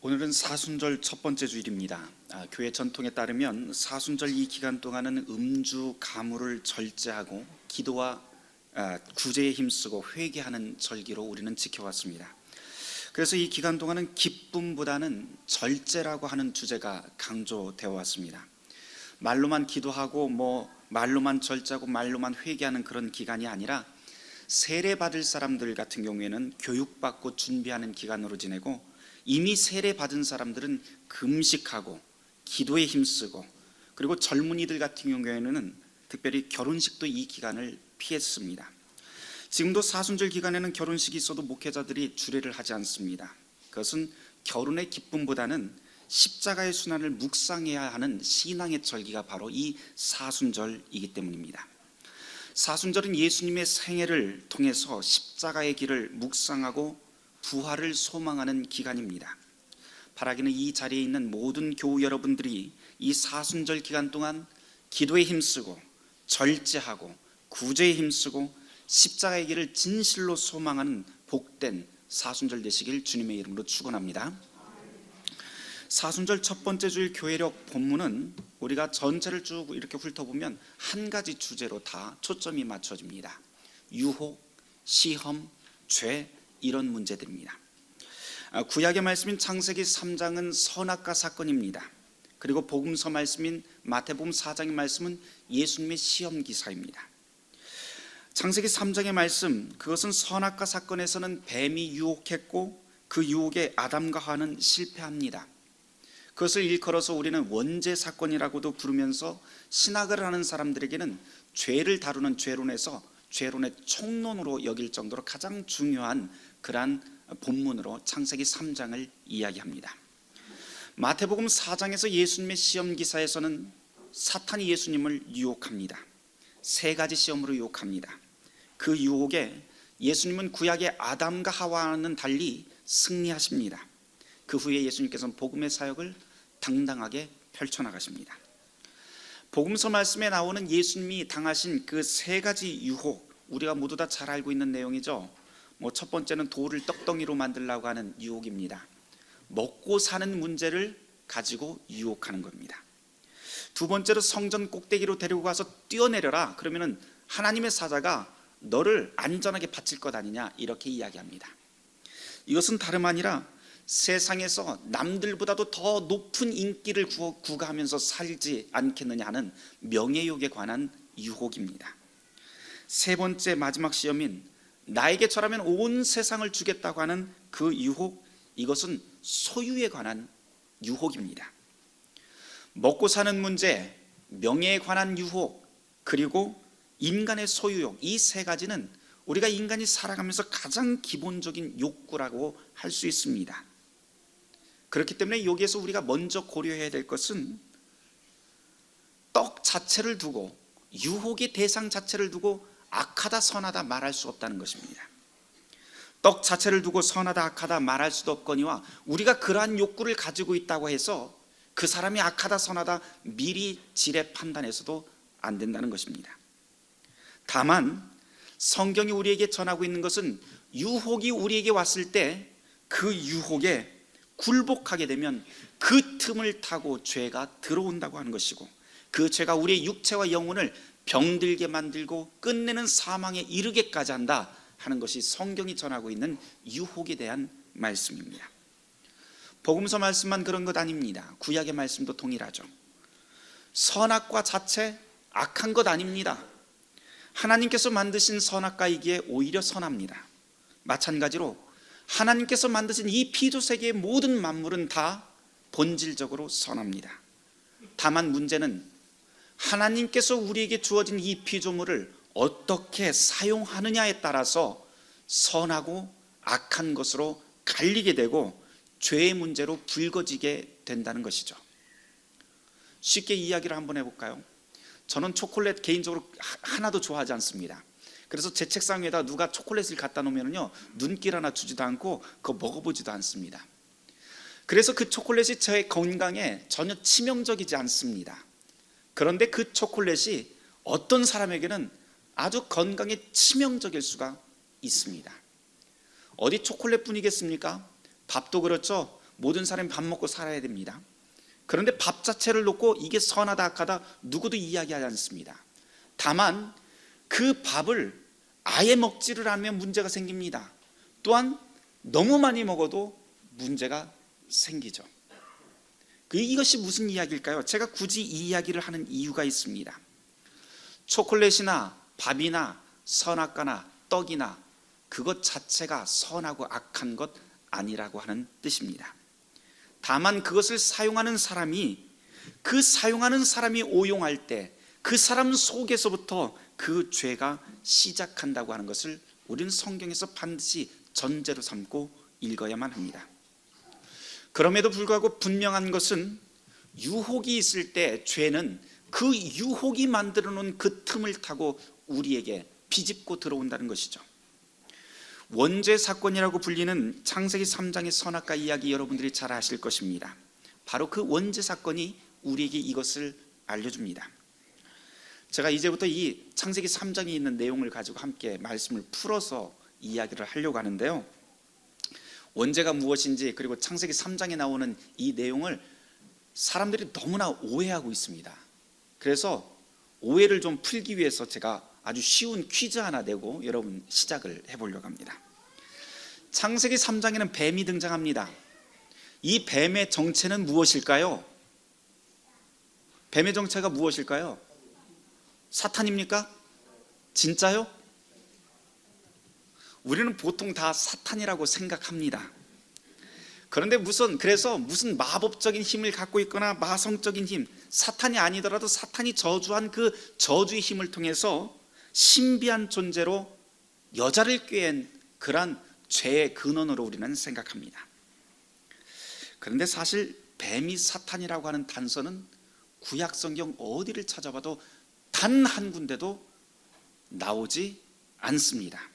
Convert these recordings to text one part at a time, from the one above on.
오늘은 사순절 첫 번째 주일입니다. 교회 전통에 따르면 사순절 이 기간 동안은 음주, 가물을 절제하고 기도와 구제에 힘쓰고 회개하는 절기로 우리는 지켜왔습니다. 그래서 이 기간 동안은 기쁨보다는 절제라고 하는 주제가 강조되어 왔습니다. 말로만 기도하고 말로만 절제하고 말로만 회개하는 그런 기간이 아니라 세례받을 사람들 같은 경우에는 교육받고 준비하는 기간으로 지내고, 이미 세례받은 사람들은 금식하고 기도에 힘쓰고, 그리고 젊은이들 같은 경우에는 특별히 결혼식도 이 기간을 피했습니다. 지금도 사순절 기간에는 결혼식이 있어도 목회자들이 주례를 하지 않습니다. 그것은 결혼의 기쁨보다는 십자가의 순환을 묵상해야 하는 신앙의 절기가 바로 이 사순절이기 때문입니다. 사순절은 예수님의 생애를 통해서 십자가의 길을 묵상하고 부활을 소망하는 기간입니다. 바라기는 이 자리에 있는 모든 교우 여러분들이 이 사순절 기간 동안 기도에 힘쓰고 절제하고 구제에 힘쓰고 십자가의 길을 진실로 소망하는 복된 사순절 되시길 주님의 이름으로 축원합니다. 사순절 첫 번째 주일 교회력 본문은 우리가 전체를 쭉 이렇게 훑어보면 한 가지 주제로 다 초점이 맞춰집니다. 유혹, 시험, 죄, 이런 문제들입니다. 구약의 말씀인 창세기 3장은 선악과 사건입니다. 그리고 복음서 말씀인 마태복음 4장의 말씀은 예수님의 시험 기사입니다. 창세기 3장의 말씀, 그것은 선악과 사건에서는 뱀이 유혹했고 그 유혹에 아담과 하와는 실패합니다. 그것을 일컬어서 우리는 원죄 사건이라고도 부르면서 신학을 하는 사람들에게는 죄를 다루는 죄론에서 죄론의 총론으로 여길 정도로 가장 중요한 그러한 본문으로 창세기 3장을 이야기합니다. 마태복음 4장에서 예수님의 시험 기사에서는 사탄이 예수님을 유혹합니다. 세 가지 시험으로 유혹합니다. 그 유혹에 예수님은 구약의 아담과 하와와는 달리 승리하십니다. 그 후에 예수님께서는 복음의 사역을 당당하게 펼쳐나가십니다. 복음서 말씀에 나오는 예수님이 당하신 그 세 가지 유혹, 우리가 모두 다 잘 알고 있는 내용이죠. 첫 번째는 돌을 떡덩이로 만들려고 하는 유혹입니다. 먹고 사는 문제를 가지고 유혹하는 겁니다. 두 번째로 성전 꼭대기로 데리고 가서 뛰어내려라, 그러면은 하나님의 사자가 너를 안전하게 바칠 것 아니냐, 이렇게 이야기합니다. 이것은 다름 아니라 세상에서 남들보다도 더 높은 인기를 구가하면서 살지 않겠느냐 하는 명예욕에 관한 유혹입니다. 세 번째 마지막 시험인 나에게 절하면 온 세상을 주겠다고 하는 그 유혹, 이것은 소유에 관한 유혹입니다. 먹고 사는 문제, 명예에 관한 유혹, 그리고 인간의 소유욕, 이 세 가지는 우리가 인간이 살아가면서 가장 기본적인 욕구라고 할 수 있습니다. 그렇기 때문에 여기에서 우리가 먼저 고려해야 될 것은 떡 자체를 두고, 유혹의 대상 자체를 두고 악하다 선하다 말할 수 없다는 것입니다. 떡 자체를 두고 선하다 악하다 말할 수도 없거니와 우리가 그러한 욕구를 가지고 있다고 해서 그 사람이 악하다 선하다 미리 지레 판단해서도 안 된다는 것입니다. 다만 성경이 우리에게 전하고 있는 것은 유혹이 우리에게 왔을 때 그 유혹에 굴복하게 되면 그 틈을 타고 죄가 들어온다고 하는 것이고, 그 죄가 우리의 육체와 영혼을 병들게 만들고 끝내는 사망에 이르게까지 한다 하는 것이 성경이 전하고 있는 유혹에 대한 말씀입니다. 복음서 말씀만 그런 것 아닙니다. 구약의 말씀도 동일하죠. 선악과 자체 악한 것 아닙니다. 하나님께서 만드신 선악과이기에 오히려 선합니다. 마찬가지로 하나님께서 만드신 이 피조세계의 모든 만물은 다 본질적으로 선합니다. 다만 문제는 하나님께서 우리에게 주어진 이 피조물을 어떻게 사용하느냐에 따라서 선하고 악한 것으로 갈리게 되고 죄의 문제로 불거지게 된다는 것이죠. 쉽게 이야기를 한번 해볼까요? 저는 초콜릿 개인적으로 하나도 좋아하지 않습니다. 그래서 제 책상 위에다 누가 초콜릿을 갖다 놓으면요, 눈길 하나 주지도 않고 그거 먹어보지도 않습니다. 그래서 그 초콜릿이 제 건강에 전혀 치명적이지 않습니다. 그런데 그 초콜릿이 어떤 사람에게는 아주 건강에 치명적일 수가 있습니다. 어디 초콜릿뿐이겠습니까? 밥도 그렇죠. 모든 사람이 밥 먹고 살아야 됩니다. 그런데 밥 자체를 놓고 이게 선하다 악하다 누구도 이야기하지 않습니다. 다만 그 밥을 아예 먹지를 않으면 문제가 생깁니다. 또한 너무 많이 먹어도 문제가 생기죠. 이것이 무슨 이야기일까요? 제가 굳이 이 이야기를 하는 이유가 있습니다. 초콜릿이나 밥이나 선악과나 떡이나 그것 자체가 선하고 악한 것 아니라고 하는 뜻입니다. 다만 그것을 사용하는 사람이 오용할 때 그 사람 속에서부터 그 죄가 시작한다고 하는 것을 우리는 성경에서 반드시 전제로 삼고 읽어야만 합니다. 그럼에도 불구하고 분명한 것은 유혹이 있을 때 죄는 그 유혹이 만들어 놓은 그 틈을 타고 우리에게 비집고 들어온다는 것이죠. 원죄 사건이라고 불리는 창세기 3장의 선악과 이야기 여러분들이 잘 아실 것입니다. 바로 그 원죄 사건이 우리에게 이것을 알려줍니다. 제가 이제부터 이 창세기 3장에 있는 내용을 가지고 함께 말씀을 풀어서 이야기를 하려고 하는데요, 원죄가 무엇인지 그리고 창세기 3장에 나오는 이 내용을 사람들이 너무나 오해하고 있습니다. 그래서 오해를 좀 풀기 위해서 제가 아주 쉬운 퀴즈 하나 내고 여러분 시작을 해보려고 합니다. 창세기 3장에는 뱀이 등장합니다. 이 뱀의 정체는 무엇일까요? 뱀의 정체가 무엇일까요? 사탄입니까? 진짜요? 우리는 보통 다 사탄이라고 생각합니다. 그런데 그래서 무슨 마법적인 힘을 갖고 있거나 마성적인 힘, 사탄이 아니더라도 사탄이 저주한 그 저주의 힘을 통해서 신비한 존재로 여자를 꾀한 그러한 죄의 근원으로 우리는 생각합니다. 그런데 사실 뱀이 사탄이라고 하는 단서는 구약 성경 어디를 찾아봐도 단 한 군데도 나오지 않습니다.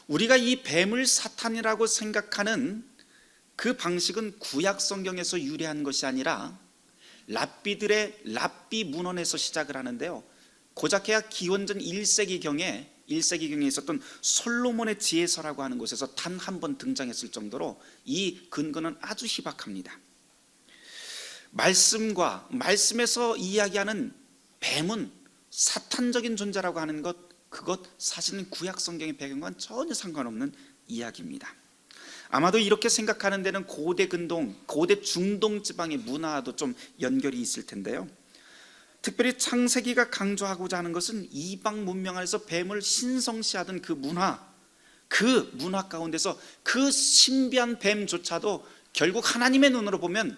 우리가 이 뱀을 사탄이라고 생각하는 그 방식은 구약 성경에서 유래한 것이 아니라 랍비들의 랍비 문헌에서 시작을 하는데요, 고작해야 기원전 1세기경에 있었던 솔로몬의 지혜서라고 하는 곳에서 단 한 번 등장했을 정도로 이 근거는 아주 희박합니다. 말씀에서 이야기하는 뱀은 사탄적인 존재라고 하는 그것 사실은 구약 성경의 배경과는 전혀 상관없는 이야기입니다. 아마도 이렇게 생각하는 데는 고대 중동 지방의 문화도 좀 연결이 있을 텐데요, 특별히 창세기가 강조하고자 하는 것은 이방 문명 안에서 뱀을 신성시하던 그 문화 가운데서 그 신비한 뱀조차도 결국 하나님의 눈으로 보면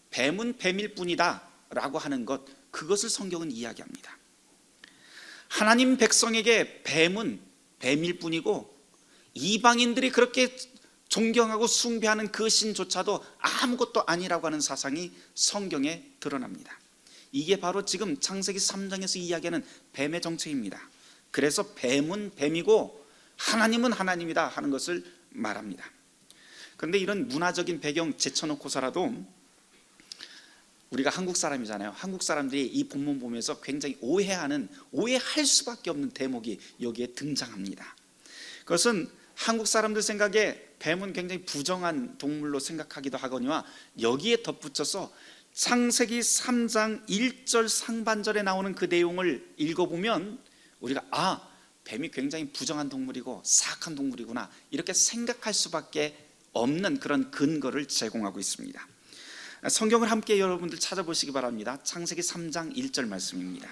뱀은 뱀일 뿐이다 라고 하는 그것을 성경은 이야기합니다. 하나님 백성에게 뱀은 뱀일 뿐이고 이방인들이 그렇게 존경하고 숭배하는 그 신조차도 아무것도 아니라고 하는 사상이 성경에 드러납니다. 이게 바로 지금 창세기 3장에서 이야기하는 뱀의 정체입니다. 그래서 뱀은 뱀이고 하나님은 하나님이다 하는 것을 말합니다. 그런데 이런 문화적인 배경 제쳐놓고서라도 우리가 한국 사람이잖아요. 한국 사람들이 이 본문 보면서 굉장히 오해할 수밖에 없는 대목이 여기에 등장합니다. 그것은 한국 사람들 생각에 뱀은 굉장히 부정한 동물로 생각하기도 하거니와 여기에 덧붙여서 창세기 3장 1절 상반절에 나오는 그 내용을 읽어보면 우리가 뱀이 굉장히 부정한 동물이고 사악한 동물이구나 이렇게 생각할 수밖에 없는 그런 근거를 제공하고 있습니다. 성경을 함께 여러분들 찾아보시기 바랍니다. 창세기 3장 1절 말씀입니다.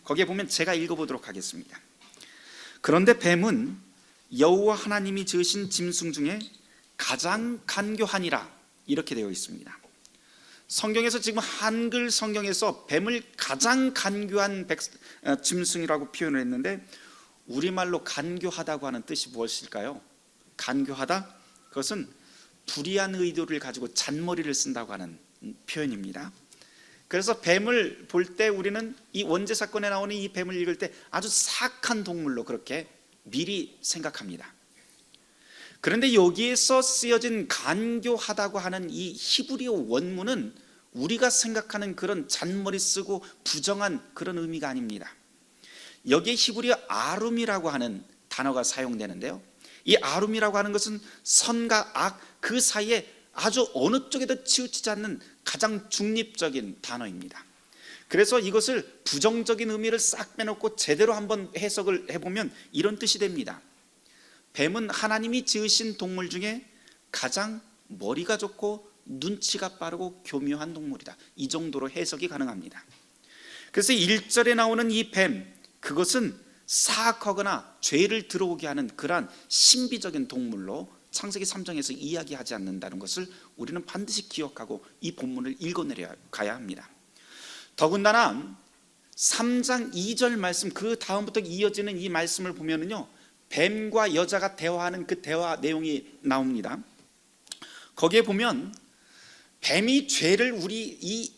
거기에 보면 제가 읽어보도록 하겠습니다. 그런데 뱀은 여호와 하나님이 지으신 짐승 중에 가장 간교하니라 이렇게 되어 있습니다. 성경에서 지금 한글 성경에서 뱀을 가장 간교한 짐승이라고 표현을 했는데 우리말로 간교하다고 하는 뜻이 무엇일까요? 간교하다? 그것은 불의한 의도를 가지고 잔머리를 쓴다고 하는 표현입니다. 그래서 뱀을 볼 때 우리는 이 원죄 사건에 나오는 이 뱀을 읽을 때 아주 사악한 동물로 그렇게 미리 생각합니다. 그런데 여기에서 쓰여진 간교하다고 하는 이 히브리어 원문은 우리가 생각하는 그런 잔머리 쓰고 부정한 그런 의미가 아닙니다. 여기에 히브리어 아룸이라고 하는 단어가 사용되는데요, 이 아룸이라고 하는 것은 선과 악 그 사이에 아주 어느 쪽에도 치우치지 않는 가장 중립적인 단어입니다. 그래서 이것을 부정적인 의미를 싹 빼놓고 제대로 한번 해석을 해보면 이런 뜻이 됩니다. 뱀은 하나님이 지으신 동물 중에 가장 머리가 좋고 눈치가 빠르고 교묘한 동물이다. 이 정도로 해석이 가능합니다. 그래서 1절에 나오는 이 뱀, 그것은 사악하거나 죄를 들어오게 하는 그러한 신비적인 동물로 창세기 3장에서 이야기하지 않는다는 것을 우리는 반드시 기억하고 이 본문을 읽어내려가야 합니다. 더군다나 3장 2절 말씀, 그 다음부터 이어지는 이 말씀을 보면은요, 뱀과 여자가 대화하는 그 대화 내용이 나옵니다. 거기에 보면 뱀이 죄를, 우리 이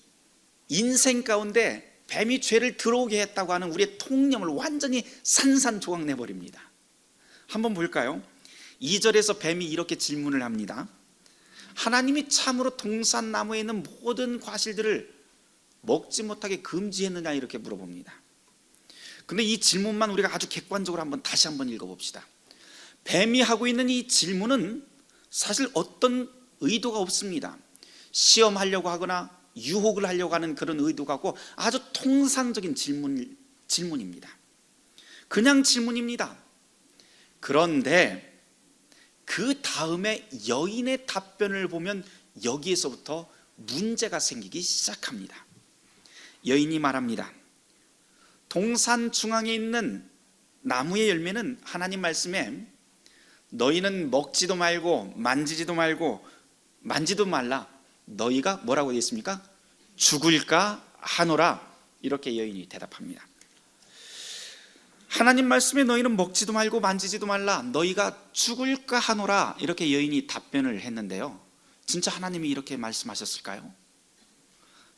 인생 가운데 뱀이 죄를 들어오게 했다고 하는 우리의 통념을 완전히 산산조각 내버립니다. 한번 볼까요? 2절에서 뱀이 이렇게 질문을 합니다. 하나님이 참으로 동산나무에 있는 모든 과실들을 먹지 못하게 금지했느냐, 이렇게 물어봅니다. 근데 이 질문만 우리가 아주 객관적으로 다시 한번 읽어봅시다. 뱀이 하고 있는 이 질문은 사실 어떤 의도가 없습니다. 시험하려고 하거나 유혹을 하려고 하는 그런 의도가 없고 아주 통상적인 질문입니다. 그냥 질문입니다. 그런데 그 다음에 여인의 답변을 보면 여기에서부터 문제가 생기기 시작합니다. 여인이 말합니다. 동산 중앙에 있는 나무의 열매는 하나님 말씀에 너희는 먹지도 말고 만지지도 말고 만지도 말라, 너희가 뭐라고 되어 있습니까? 죽을까 하노라, 이렇게 여인이 대답합니다. 하나님 말씀에 너희는 먹지도 말고 만지지도 말라, 너희가 죽을까 하노라, 이렇게 여인이 답변을 했는데요, 진짜 하나님이 이렇게 말씀하셨을까요?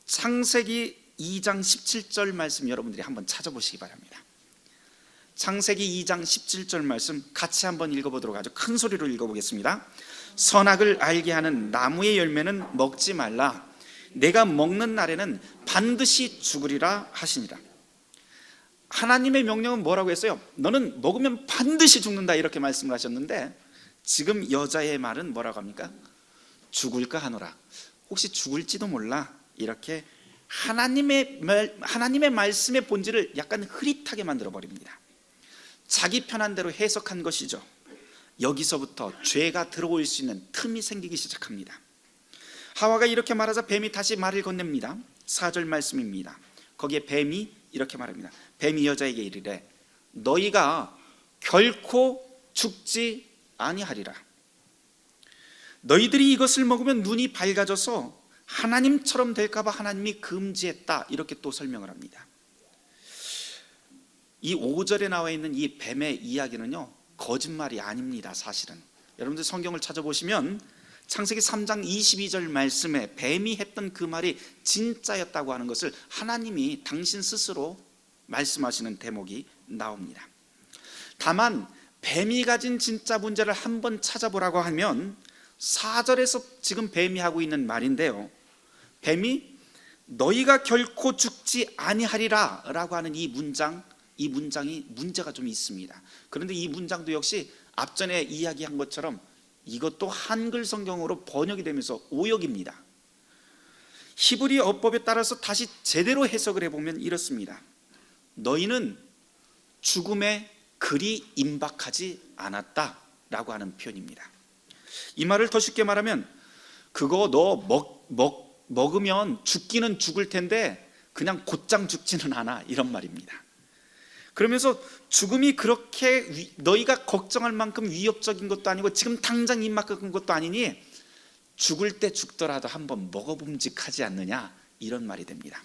창세기 2장 17절 말씀 여러분들이 한번 찾아보시기 바랍니다. 창세기 2장 17절 말씀 같이 한번 읽어보도록 하죠. 큰 소리로 읽어보겠습니다. 선악을 알게 하는 나무의 열매는 먹지 말라, 내가 먹는 날에는 반드시 죽으리라 하시니라. 하나님의 명령은 뭐라고 했어요? 너는 먹으면 반드시 죽는다, 이렇게 말씀을 하셨는데 지금 여자의 말은 뭐라고 합니까? 죽을까 하노라, 혹시 죽을지도 몰라, 이렇게 하나님의 말씀의 본질을 약간 흐릿하게 만들어 버립니다. 자기 편한 대로 해석한 것이죠. 여기서부터 죄가 들어올 수 있는 틈이 생기기 시작합니다. 하와가 이렇게 말하자 뱀이 다시 말을 건넵니다. 4절 말씀입니다. 거기에 뱀이 이렇게 말합니다. 뱀이 여자에게 이르되 너희가 결코 죽지 아니하리라. 너희들이 이것을 먹으면 눈이 밝아져서 하나님처럼 될까봐 하나님이 금지했다, 이렇게 또 설명을 합니다. 이 5절에 나와 있는 이 뱀의 이야기는요, 거짓말이 아닙니다. 사실은 여러분들 성경을 찾아보시면 창세기 3장 22절 말씀에 뱀이 했던 그 말이 진짜였다고 하는 것을 하나님이 당신 스스로 말씀하시는 대목이 나옵니다. 다만 뱀이 가진 진짜 문제를 한번 찾아보라고 하면 4절에서 지금 뱀이 하고 있는 말인데요, 뱀이 너희가 결코 죽지 아니하리라 라고 하는 이 문장이 문제가 좀 있습니다. 그런데 이 문장도 역시 앞전에 이야기한 것처럼 이것도 한글 성경으로 번역이 되면서 오역입니다. 히브리 어법에 따라서 다시 제대로 해석을 해보면 이렇습니다. 너희는 죽음에 그리 임박하지 않았다 라고 하는 표현입니다. 이 말을 더 쉽게 말하면 그거 너 먹으면 죽기는 죽을 텐데 그냥 곧장 죽지는 않아, 이런 말입니다. 그러면서 죽음이 그렇게 너희가 걱정할 만큼 위협적인 것도 아니고 지금 당장 임박한 것도 아니니 죽을 때 죽더라도 한번 먹어봄직하지 않느냐, 이런 말이 됩니다.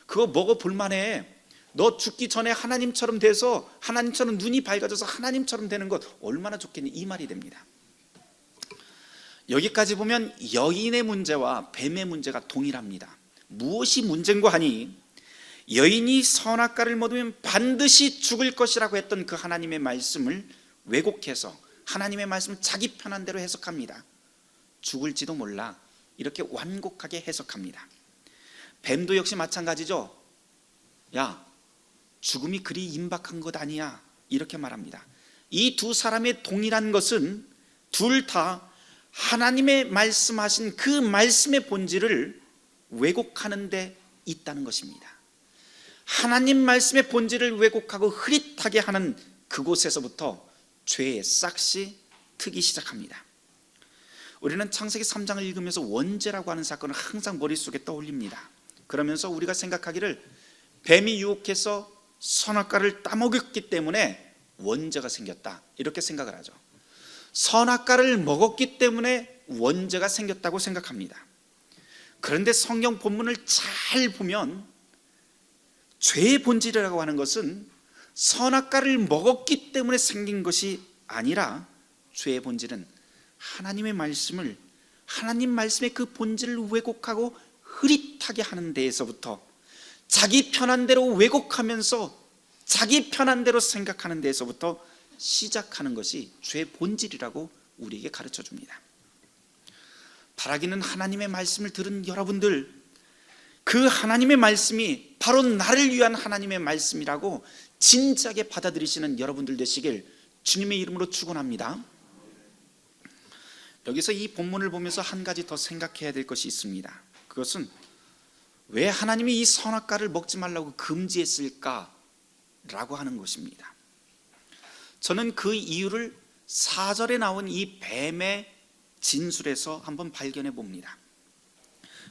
그거 먹어볼 만해. 너 죽기 전에 하나님처럼 돼서 하나님처럼 눈이 밝아져서 하나님처럼 되는 것 얼마나 좋겠니, 이 말이 됩니다. 여기까지 보면 여인의 문제와 뱀의 문제가 동일합니다. 무엇이 문제인고 하니 여인이 선악과를 먹으면 반드시 죽을 것이라고 했던 그 하나님의 말씀을 왜곡해서 하나님의 말씀을 자기 편한 대로 해석합니다. 죽을지도 몰라, 이렇게 완곡하게 해석합니다. 뱀도 역시 마찬가지죠. 야, 죽음이 그리 임박한 것 아니야, 이렇게 말합니다. 이 두 사람의 동일한 것은 둘 다 하나님의 말씀하신 그 말씀의 본질을 왜곡하는 데 있다는 것입니다. 하나님 말씀의 본질을 왜곡하고 흐릿하게 하는 그곳에서부터 죄의 싹이 트기 시작합니다. 우리는 창세기 3장을 읽으면서 원죄라고 하는 사건을 항상 머릿속에 떠올립니다. 그러면서 우리가 생각하기를 뱀이 유혹해서 선악과를 따먹였기 때문에 원죄가 생겼다, 이렇게 생각을 하죠. 선악과를 먹었기 때문에 원죄가 생겼다고 생각합니다. 그런데 성경 본문을 잘 보면 죄의 본질이라고 하는 것은 선악과를 먹었기 때문에 생긴 것이 아니라, 죄의 본질은 하나님의 말씀을, 하나님 말씀의 그 본질을 왜곡하고 흐릿하게 하는 데에서부터, 자기 편한 대로 왜곡하면서 자기 편한 대로 생각하는 데에서부터 시작하는 것이 죄의 본질이라고 우리에게 가르쳐 줍니다. 바라기는 하나님의 말씀을 들은 여러분들, 그 하나님의 말씀이 바로 나를 위한 하나님의 말씀이라고 진지하게 받아들이시는 여러분들 되시길 주님의 이름으로 축원합니다. 여기서 이 본문을 보면서 한 가지 더 생각해야 될 것이 있습니다. 그것은 왜 하나님이 이 선악과를 먹지 말라고 금지했을까라고 하는 것입니다. 저는 그 이유를 4절에 나온 이 뱀의 진술에서 한번 발견해 봅니다.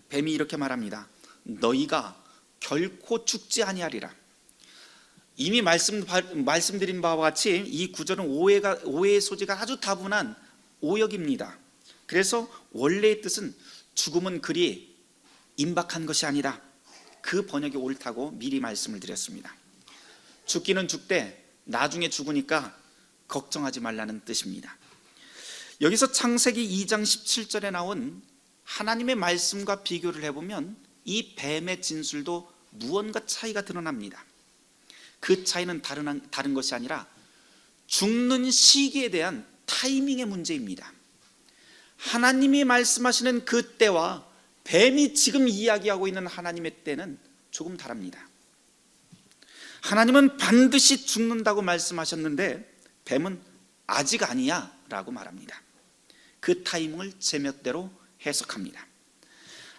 뱀이 이렇게 말합니다. 너희가 결코 죽지 아니하리라. 이미 말씀드린 바와 같이 이 구절은 오해의 소지가 아주 다분한 오역입니다. 그래서 원래의 뜻은 죽음은 그리 임박한 것이 아니다, 그 번역이 옳다고 미리 말씀을 드렸습니다. 죽기는 죽되 나중에 죽으니까 걱정하지 말라는 뜻입니다. 여기서 창세기 2장 17절에 나온 하나님의 말씀과 비교를 해보면 이 뱀의 진술도 무언가 차이가 드러납니다. 그 차이는 다른 것이 아니라 죽는 시기에 대한 타이밍의 문제입니다. 하나님이 말씀하시는 그 때와 뱀이 지금 이야기하고 있는 하나님의 때는 조금 다릅니다. 하나님은 반드시 죽는다고 말씀하셨는데 뱀은 아직 아니야 라고 말합니다. 그 타이밍을 제멋대로 해석합니다.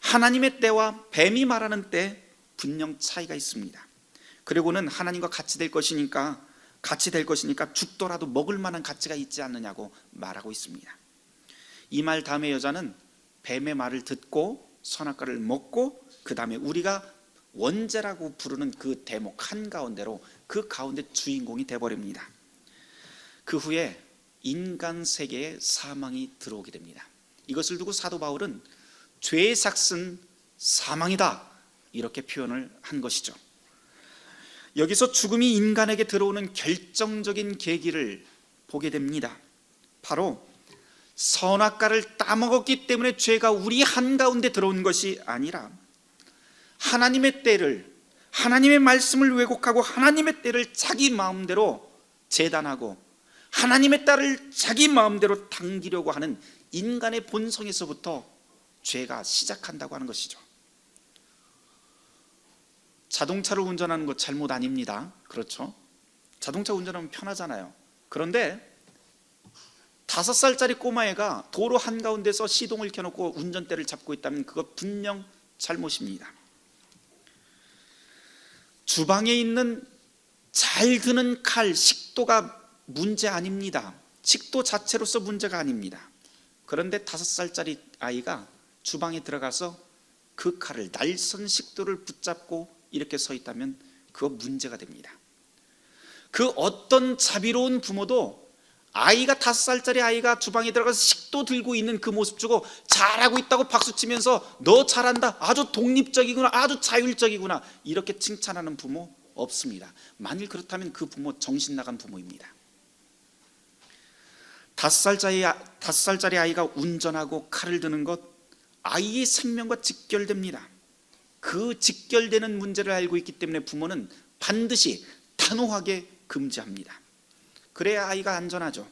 하나님의 때와 뱀이 말하는 때 분명 차이가 있습니다. 그리고는 하나님과 같이 될 것이니까 죽더라도 먹을 만한 가치가 있지 않느냐고 말하고 있습니다. 이 말 다음에 여자는 뱀의 말을 듣고 선악과를 먹고 그 다음에 우리가 원죄라고 부르는 그 대목 한가운데로 그 가운데 주인공이 돼버립니다. 그 후에 인간 세계에 사망이 들어오게 됩니다. 이것을 두고 사도 바울은 죄의 삭은 사망이다, 이렇게 표현을 한 것이죠. 여기서 죽음이 인간에게 들어오는 결정적인 계기를 보게 됩니다. 바로 선악과를 따먹었기 때문에 죄가 우리 한가운데 들어온 것이 아니라 하나님의 때를, 하나님의 말씀을 왜곡하고 하나님의 때를 자기 마음대로 재단하고 하나님의 딸을 자기 마음대로 당기려고 하는 인간의 본성에서부터 죄가 시작한다고 하는 것이죠. 자동차를 운전하는 것 잘못 아닙니다. 그렇죠? 자동차 운전하면 편하잖아요. 그런데 5살짜리 꼬마애가 도로 한가운데서 시동을 켜놓고 운전대를 잡고 있다면 그거 분명 잘못입니다. 주방에 있는 잘 드는 칼, 식도가 문제 아닙니다. 식도 자체로서 문제가 아닙니다. 그런데 5살짜리 아이가 주방에 들어가서 그 칼을, 날선 식도를 붙잡고 이렇게 서 있다면 그거 문제가 됩니다. 그 어떤 자비로운 부모도 아이가 5살짜리 아이가 주방에 들어가서 식도 들고 있는 그 모습 주고 잘하고 있다고 박수치면서 너 잘한다, 아주 독립적이구나, 아주 자율적이구나, 이렇게 칭찬하는 부모 없습니다. 만일 그렇다면 그 부모 정신 나간 부모입니다. 5살짜리 아이가 운전하고 칼을 드는 것, 아이의 생명과 직결됩니다. 그 직결되는 문제를 알고 있기 때문에 부모는 반드시 단호하게 금지합니다. 그래야 아이가 안전하죠.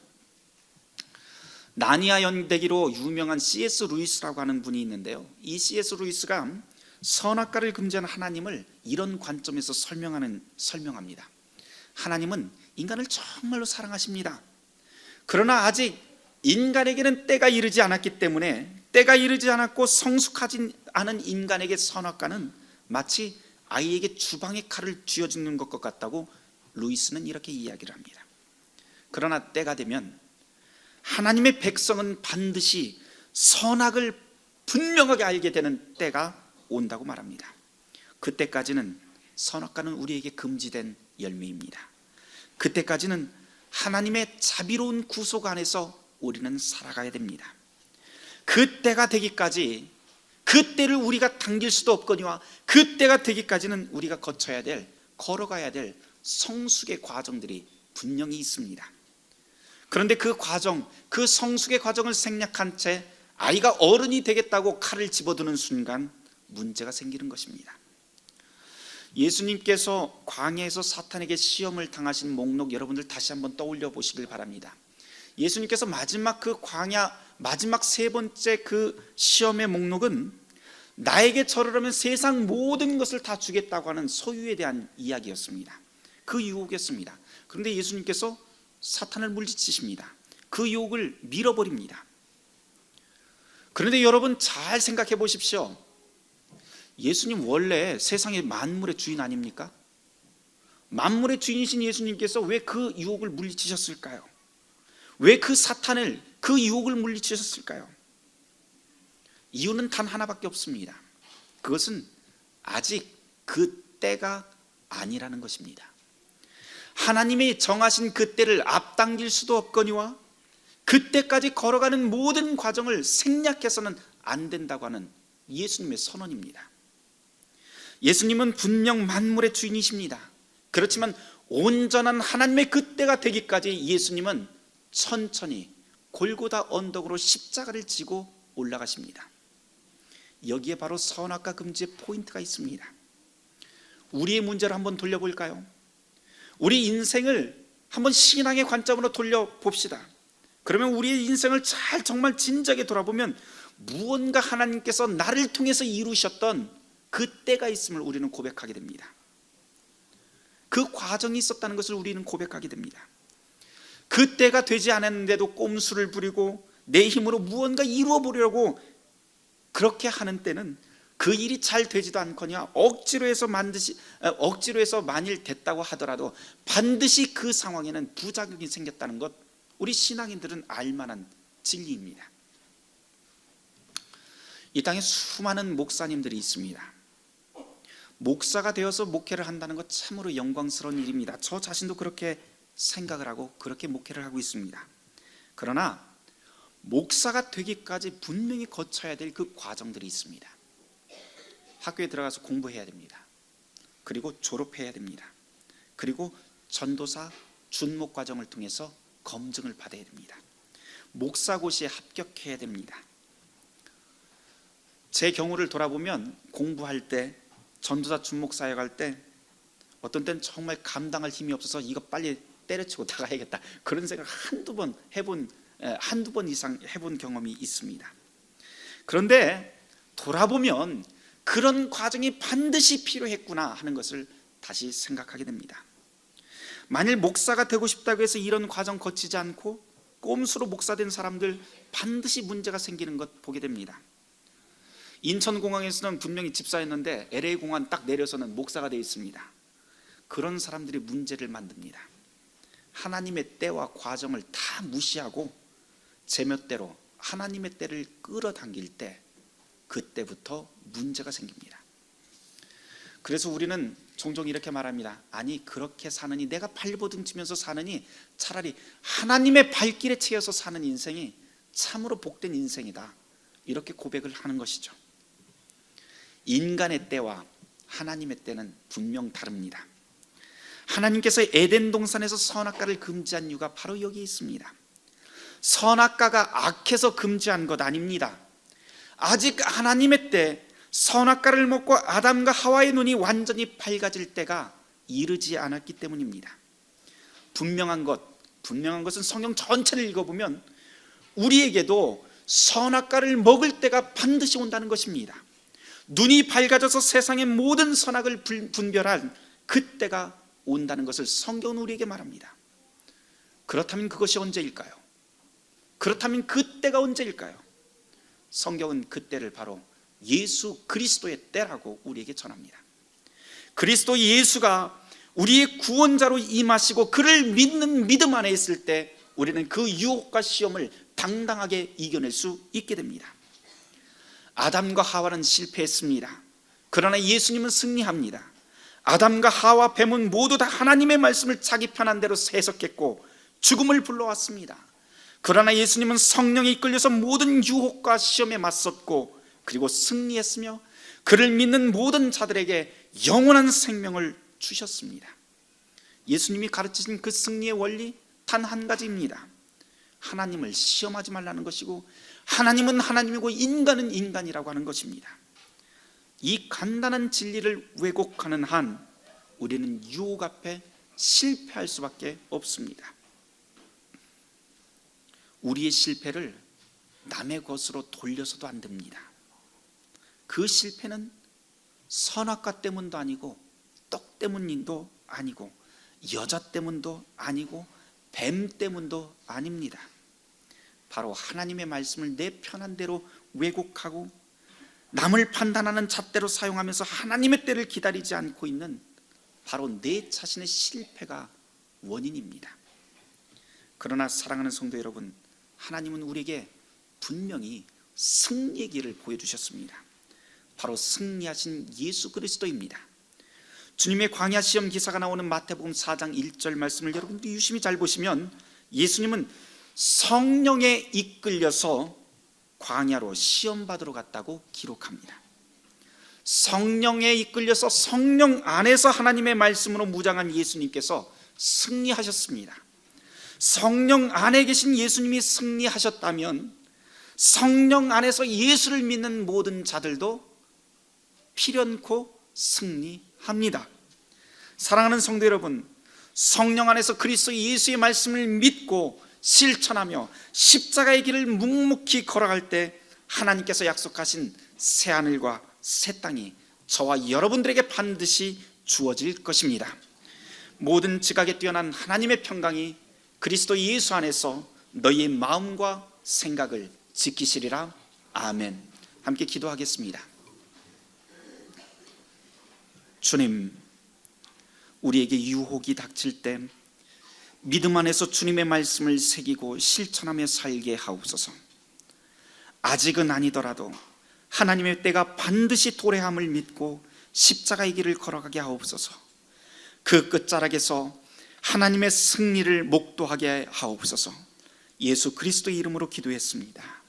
나니아 연대기로 유명한 C.S. 루이스라고 하는 분이 있는데요, 이 C.S. 루이스가 선악과를 금지하는 하나님을 이런 관점에서 설명합니다. 하나님은 인간을 정말로 사랑하십니다. 그러나 아직 인간에게는 때가 이르지 않았기 때문에, 때가 이르지 않았고 성숙하지 않은 인간에게 선악과는 마치 아이에게 주방의 칼을 쥐어주는 것 같다고 루이스는 이렇게 이야기를 합니다. 그러나 때가 되면 하나님의 백성은 반드시 선악을 분명하게 알게 되는 때가 온다고 말합니다. 그때까지는 선악과는 우리에게 금지된 열매입니다. 그때까지는 하나님의 자비로운 구속 안에서 우리는 살아가야 됩니다. 그때가 되기까지, 그때를 우리가 당길 수도 없거니와 그때가 되기까지는 우리가 걸어가야 될 성숙의 과정들이 분명히 있습니다. 그런데 그 과정, 그 성숙의 과정을 생략한 채 아이가 어른이 되겠다고 칼을 집어드는 순간 문제가 생기는 것입니다. 예수님께서 광야에서 사탄에게 시험을 당하신 목록, 여러분들 다시 한번 떠올려 보시길 바랍니다. 예수님께서 마지막 그 광야, 마지막 세 번째 그 시험의 목록은 나에게 절하면 세상 모든 것을 다 주겠다고 하는 소유에 대한 이야기였습니다. 그 유혹이었습니다. 그런데 예수님께서 사탄을 물리치십니다. 그 유혹을 밀어버립니다. 그런데 여러분 잘 생각해 보십시오. 예수님 원래 세상의 만물의 주인 아닙니까? 만물의 주인이신 예수님께서 왜 그 유혹을 물리치셨을까요? 왜 그 사탄을, 그 유혹을 물리치셨을까요? 이유는 단 하나밖에 없습니다. 그것은 아직 그 때가 아니라는 것입니다. 하나님이 정하신 그 때를 앞당길 수도 없거니와 그때까지 걸어가는 모든 과정을 생략해서는 안 된다고 하는 예수님의 선언입니다. 예수님은 분명 만물의 주인이십니다. 그렇지만 온전한 하나님의 그때가 되기까지 예수님은 천천히 골고다 언덕으로 십자가를 지고 올라가십니다. 여기에 바로 선악과 금지의 포인트가 있습니다. 우리의 문제를 한번 돌려볼까요? 우리 인생을 한번 신앙의 관점으로 돌려봅시다. 그러면 우리의 인생을 정말 진작에 돌아보면 무언가 하나님께서 나를 통해서 이루셨던 그 때가 있음을 우리는 고백하게 됩니다. 그 과정이 있었다는 것을 우리는 고백하게 됩니다. 그 때가 되지 않았는데도 꼼수를 부리고 내 힘으로 무언가 이루어 보려고 그렇게 하는 때는 그 일이 잘 되지도 않거니와 억지로 해서 만일 됐다고 하더라도 반드시 그 상황에는 부작용이 생겼다는 것, 우리 신앙인들은 알만한 진리입니다. 이 땅에 수많은 목사님들이 있습니다. 목사가 되어서 목회를 한다는 것 참으로 영광스러운 일입니다. 저 자신도 그렇게 생각을 하고 그렇게 목회를 하고 있습니다. 그러나 목사가 되기까지 분명히 거쳐야 될 그 과정들이 있습니다. 학교에 들어가서 공부해야 됩니다. 그리고 졸업해야 됩니다. 그리고 전도사 준목 과정을 통해서 검증을 받아야 됩니다. 목사고시에 합격해야 됩니다. 제 경우를 돌아보면 공부할 때, 전도사 준목 사역할 때 어떤 때는 정말 감당할 힘이 없어서 이거 빨리 때려치고 나가야겠다, 그런 생각 한두 번 이상 해본 경험이 있습니다. 그런데 돌아보면 그런 과정이 반드시 필요했구나 하는 것을 다시 생각하게 됩니다. 만일 목사가 되고 싶다고 해서 이런 과정 거치지 않고 꼼수로 목사된 사람들 반드시 문제가 생기는 것 보게 됩니다. 인천공항에서는 분명히 집사였는데 LA공항 딱 내려서는 목사가 되어 있습니다. 그런 사람들이 문제를 만듭니다. 하나님의 때와 과정을 다 무시하고 제멋대로 하나님의 때를 끌어당길 때, 그때부터 문제가 생깁니다. 그래서 우리는 종종 이렇게 말합니다. 아니, 그렇게 사느니, 내가 발버둥 치면서 사느니 차라리 하나님의 발길에 채여서 사는 인생이 참으로 복된 인생이다, 이렇게 고백을 하는 것이죠. 인간의 때와 하나님의 때는 분명 다릅니다. 하나님께서 에덴 동산에서 선악과를 금지한 이유가 바로 여기에 있습니다. 선악과가 악해서 금지한 것 아닙니다. 아직 하나님의 때, 선악과를 먹고 아담과 하와의 눈이 완전히 밝아질 때가 이르지 않았기 때문입니다. 분명한 것은 성경 전체를 읽어보면 우리에게도 선악과를 먹을 때가 반드시 온다는 것입니다. 눈이 밝아져서 세상의 모든 선악을 분별할 그때가 온다는 것을 성경은 우리에게 말합니다. 그렇다면 그것이 언제일까요? 그렇다면 그때가 언제일까요? 성경은 그때를 바로 예수 그리스도의 때라고 우리에게 전합니다. 그리스도 예수가 우리의 구원자로 임하시고 그를 믿는 믿음 안에 있을 때 우리는 그 유혹과 시험을 당당하게 이겨낼 수 있게 됩니다. 아담과 하와는 실패했습니다. 그러나 예수님은 승리합니다. 아담과 하와, 뱀은 모두 다 하나님의 말씀을 자기 편한 대로 해석했고 죽음을 불러왔습니다. 그러나 예수님은 성령에 이끌려서 모든 유혹과 시험에 맞섰고 그리고 승리했으며 그를 믿는 모든 자들에게 영원한 생명을 주셨습니다. 예수님이 가르치신 그 승리의 원리 단 한 가지입니다. 하나님을 시험하지 말라는 것이고 하나님은 하나님이고 인간은 인간이라고 하는 것입니다. 이 간단한 진리를 왜곡하는 한 우리는 유혹 앞에 실패할 수밖에 없습니다. 우리의 실패를 남의 것으로 돌려서도 안 됩니다. 그 실패는 선악과 때문도 아니고 떡 때문도 아니고 여자 때문도 아니고 뱀 때문도 아닙니다. 바로 하나님의 말씀을 내 편한 대로 왜곡하고 남을 판단하는 잣대로 사용하면서 하나님의 때를 기다리지 않고 있는 바로 내 자신의 실패가 원인입니다. 그러나 사랑하는 성도 여러분, 하나님은 우리에게 분명히 승리의 길을 보여주셨습니다. 바로 승리하신 예수 그리스도입니다. 주님의 광야 시험 기사가 나오는 마태복음 4장 1절 말씀을 여러분들이 유심히 잘 보시면 예수님은 성령에 이끌려서 광야로 시험 받으러 갔다고 기록합니다. 성령에 이끌려서 성령 안에서 하나님의 말씀으로 무장한 예수님께서 승리하셨습니다. 성령 안에 계신 예수님이 승리하셨다면 성령 안에서 예수를 믿는 모든 자들도 필연코 승리합니다. 사랑하는 성도 여러분, 성령 안에서 그리스도 예수의 말씀을 믿고 실천하며 십자가의 길을 묵묵히 걸어갈 때 하나님께서 약속하신 새하늘과 새 땅이 저와 여러분들에게 반드시 주어질 것입니다. 모든 지각에 뛰어난 하나님의 평강이 그리스도 예수 안에서 너희의 마음과 생각을 지키시리라. 아멘. 함께 기도하겠습니다. 주님, 우리에게 유혹이 닥칠 때 믿음 안에서 주님의 말씀을 새기고 실천하며 살게 하옵소서. 아직은 아니더라도 하나님의 때가 반드시 도래함을 믿고 십자가의 길을 걸어가게 하옵소서. 그 끝자락에서 하나님의 승리를 목도하게 하옵소서. 예수 그리스도의 이름으로 기도했습니다.